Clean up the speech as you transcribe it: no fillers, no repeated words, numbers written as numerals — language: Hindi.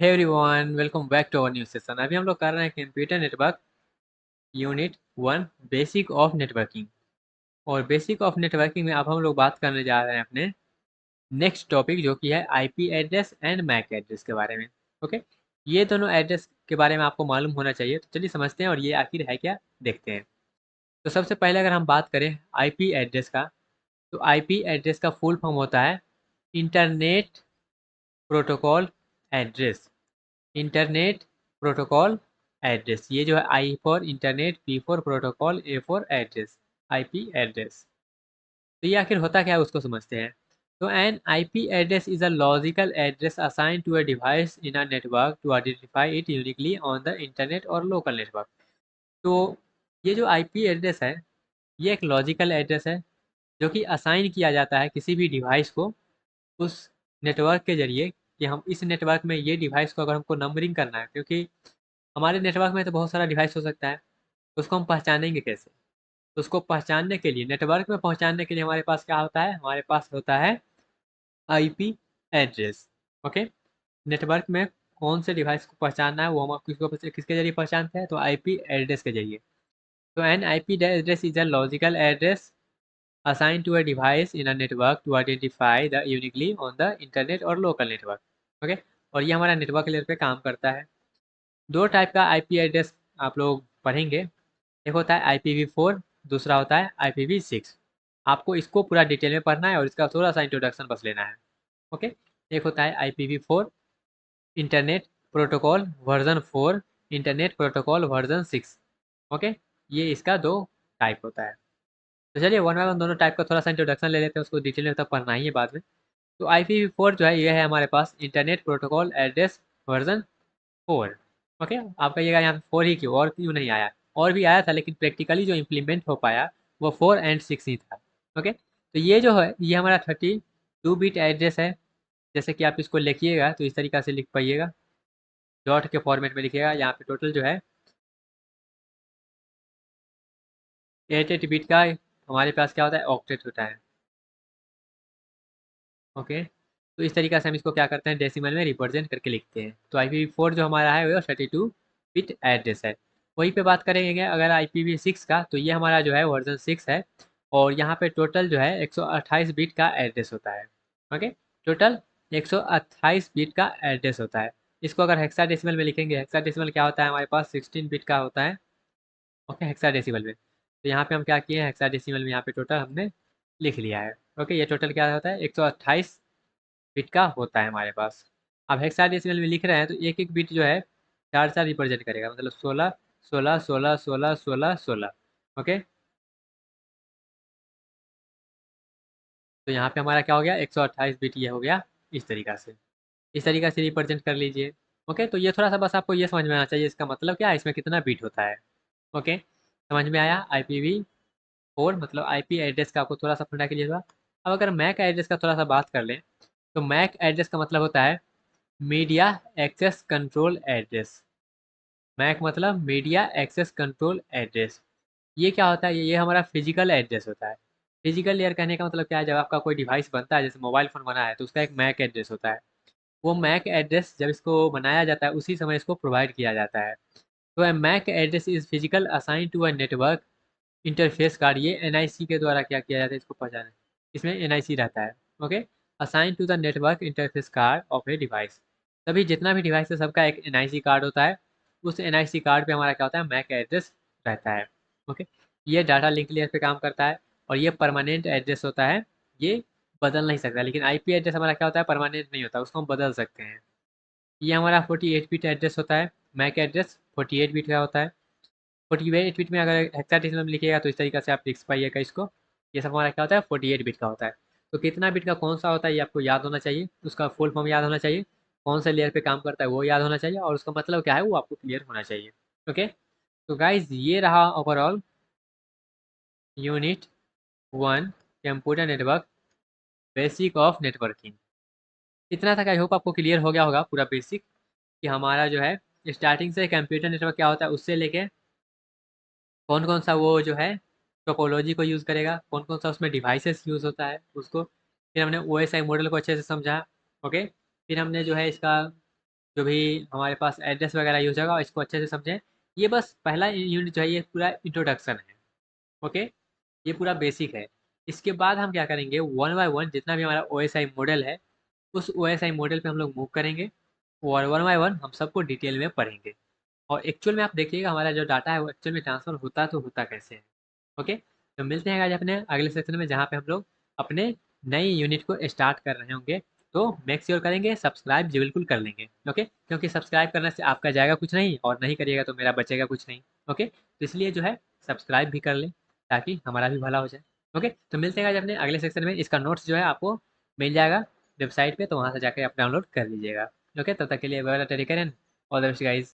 Hey everyone, welcome back to our new session. अभी हम लोग कर रहे हैं computer network unit 1 basic of networking. और बेसिक ऑफ नेटवर्किंग में अब हम लोग बात करने जा रहे हैं अपने नेक्स्ट टॉपिक, जो कि है IP address and MAC address के बारे में। ओके, ये दोनों एड्रेस के बारे में आपको मालूम होना चाहिए। तो चलिए समझते हैं और ये आखिर है क्या, देखते हैं। तो सबसे पहले अगर हम बात करें आईपी एड्रेस का, तो आईपी एड्रेस का फुल फॉर्म होता है internet protocol address. Internet protocol address, ये जो है I for internet, P for protocol, A for address, IP address. तो ये आखिर होता क्या है उसको समझते हैं। तो an IP address is a logical address assign to a device in a network to identify it uniquely on the internet और लोकल नेटवर्क। तो ये जो आईपी एड्रेस है, ये एक लॉजिकल एड्रेस है जो कि असाइन किया जाता है किसी भी डिवाइस को उस नेटवर्क के जरिए, कि हम इस नेटवर्क में ये डिवाइस को अगर हमको नंबरिंग करना है, क्योंकि हमारे नेटवर्क में तो बहुत सारा डिवाइस हो सकता है, तो उसको हम पहचानेंगे कैसे। तो उसको पहचानने के लिए, नेटवर्क में पहुंचाने के लिए हमारे पास क्या होता है, हमारे पास होता है आईपी एड्रेस। ओके, नेटवर्क में कौन से डिवाइस को पहचानना है वो हम किसके जरिए पहचानते हैं, तो आईपी एड्रेस के जरिए। तो an IP address is a logical address assigned to a device in a network to identify the uniquely on the internet और local network। ओके, और ये हमारा नेटवर्क लेयर पे काम करता है। दो टाइप का आईपी एड्रेस आप लोग पढ़ेंगे, एक होता है IPv4, दूसरा होता है IPv6। आपको इसको पूरा डिटेल में पढ़ना है और इसका थोड़ा सा इंट्रोडक्शन बस लेना है। ओके, एक होता है IPv4 internet protocol version 4, internet protocol version 6। Okay, ये इसका दो टाइप होता है। तो चलिए वन बाय वन दोनों टाइप का थोड़ा सा इंट्रोडक्शन ले लेते हैं, उसको डिटेल में तब पढ़ना ही है बाद में। तो IPv4 जो है, ये है हमारे पास internet protocol address version 4। Okay, आप कहिएगा यहाँ पे 4 ही क्यों, और क्यों नहीं आया। और भी आया था, लेकिन प्रैक्टिकली जो इम्प्लीमेंट हो पाया वो 4 एंड 6 ही था। ओके, तो ये जो है, ये हमारा 32 बिट एड्रेस है। जैसे कि आप इसको लिखिएगा तो इस तरीका से लिख पाइएगा, डॉट के फॉर्मेट में लिखिएगा। यहाँ पे टोटल जो है 8 बिट का हमारे पास क्या होता है, ऑक्टेट होता है। ओके, तो इस तरीके से हम इसको क्या करते हैं, डेसिमल में रिप्रेजेंट करके लिखते हैं। तो IPv4 जो हमारा है वो 32 बिट एड्रेस है। वहीं पे बात करेंगे अगर IPv6 का, तो ये हमारा जो है वर्जन 6 है। और यहाँ पे टोटल जो है 128 बिट का एड्रेस होता है। ओके, टोटल 128 बिट का एड्रेस होता है। इसको अगर हेक्साडेसिमल में लिखेंगे, हेक्साडेसिमल क्या होता है, हमारे पास 16 बिट का होता है। ओके, हेक्साडेसिमल में, तो यहाँ पे हम क्या किए हैं, हेक्साडेसिमल में यहाँ पे टोटल हमने लिख लिया है। ओके, ये टोटल क्या होता है, 128 बिट का होता है हमारे पास। अब हेक्साडेसिमल में लिख रहे हैं तो एक एक बिट जो है चार चार रिप्रेजेंट करेगा, मतलब 16 16 16 16 16 16। ओके, तो यहाँ पे हमारा क्या हो गया, 128 बिट ये हो गया। इस तरीका से, इस तरीका से रिप्रेजेंट कर लीजिए। ओके, तो ये थोड़ा सा बस आपको ये समझ में आना चाहिए इसका मतलब क्या है, इसमें कितना बिट होता है। ओके, समझ में आया। IPv4 मतलब आईपी एड्रेस का आपको थोड़ा सा फंडा क्लियर हुआ। अब अगर मैक एड्रेस का थोड़ा सा बात कर लें, तो मैक एड्रेस का मतलब होता है media access control address. MAC मतलब मीडिया एक्सेस कंट्रोल एड्रेस। ये क्या होता है, ये हमारा फिजिकल एड्रेस होता है। फिजिकल लेयर कहने का मतलब क्या है, जब आपका कोई डिवाइस बनता है, जैसे मोबाइल फ़ोन बना है तो उसका एक मैक एड्रेस होता है। वो मैक एड्रेस जब इसको बनाया जाता है उसी समय इसको प्रोवाइड किया जाता है। तो MAC address is physical assign to a network interface card. ये एनआईसी के द्वारा क्या किया जाता है, इसको पहचाने, इसमें एनआईसी रहता है। Okay, assign to the network interface card of a device. तभी जितना भी डिवाइस है सबका एक एनआईसी कार्ड होता है। उस एनआईसी कार्ड पे हमारा क्या होता है, मैक एड्रेस रहता है। ओके, ये डाटा लिंक लेयर पे काम करता है और ये परमानेंट एड्रेस होता है। ये बदल नहीं सकता, लेकिन आईपी एड्रेस हमारा क्या होता है, परमानेंट नहीं होता, उसको हम बदल सकते हैं। ये हमारा 48 बिट एड्रेस होता है। मैक एड्रेस 48 बिट का होता है। 48 बिट में अगर हेक्साडेसिमल में लिखिएगा तो इस तरीके से आप लिख पाइएगा इसको। ये सब हमारा क्या होता है, 48 बिट का होता है। तो कितना बिट का कौन सा होता है ये आपको याद होना चाहिए, उसका फुल फॉर्म याद होना चाहिए, कौन से लेयर पे काम करता है वो याद होना चाहिए, और उसका मतलब क्या है वो आपको क्लियर होना चाहिए। ओके, तो गाइज ये रहा overall unit 1 computer network basic of networking. इतना तक आई होप आपको क्लियर हो गया होगा पूरा बेसिक, कि हमारा जो है स्टार्टिंग से कंप्यूटर नेटवर्क क्या होता है उससे लेके कौन कौन सा वो जो है टोपोलॉजी को यूज़ करेगा, कौन कौन सा उसमें डिवाइसेस यूज़ होता है उसको। फिर हमने OSI मॉडल को अच्छे से समझा। ओके, फिर हमने जो है इसका जो भी हमारे पास एड्रेस वगैरह यूज होगा इसको अच्छे से समझें। ये बस पहला यूनिट जो है ये पूरा इंट्रोडक्शन है। ओके, ये पूरा बेसिक है। इसके बाद हम क्या करेंगे, वन बाय वन जितना भी हमारा OSI मॉडल है उस OSI मॉडल पे हम लोग मूव करेंगे और वन बाय वन हम सबको डिटेल में पढ़ेंगे। और एक्चुअल में आप देखिएगा हमारा जो डाटा है वो एक्चुअल में ट्रांसफर होता तो होता कैसे है। ओके, तो मिलते हैं आज अपने अगले सेक्शन में जहाँ पे हम लोग अपने नई यूनिट को स्टार्ट कर रहे होंगे। तो मेक श्योर करेंगे सब्सक्राइब जी बिल्कुल कर लेंगे। ओके, क्योंकि सब्सक्राइब करने से आपका जाएगा कुछ नहीं और नहीं करिएगा तो मेरा बचेगा कुछ नहीं। ओके, तो इसलिए जो है सब्सक्राइब भी कर लें ताकि हमारा भी भला हो जाए। ओके, तो मिलते हैं आज अपने अगले सेक्शन में। इसका नोट्स जो है आपको मिल जाएगा वेबसाइट पे, तो वहाँ से जाकर आप डाउनलोड कर लीजिएगा। ओके, तब तक के लिए ऑल द बेस्ट गाइस।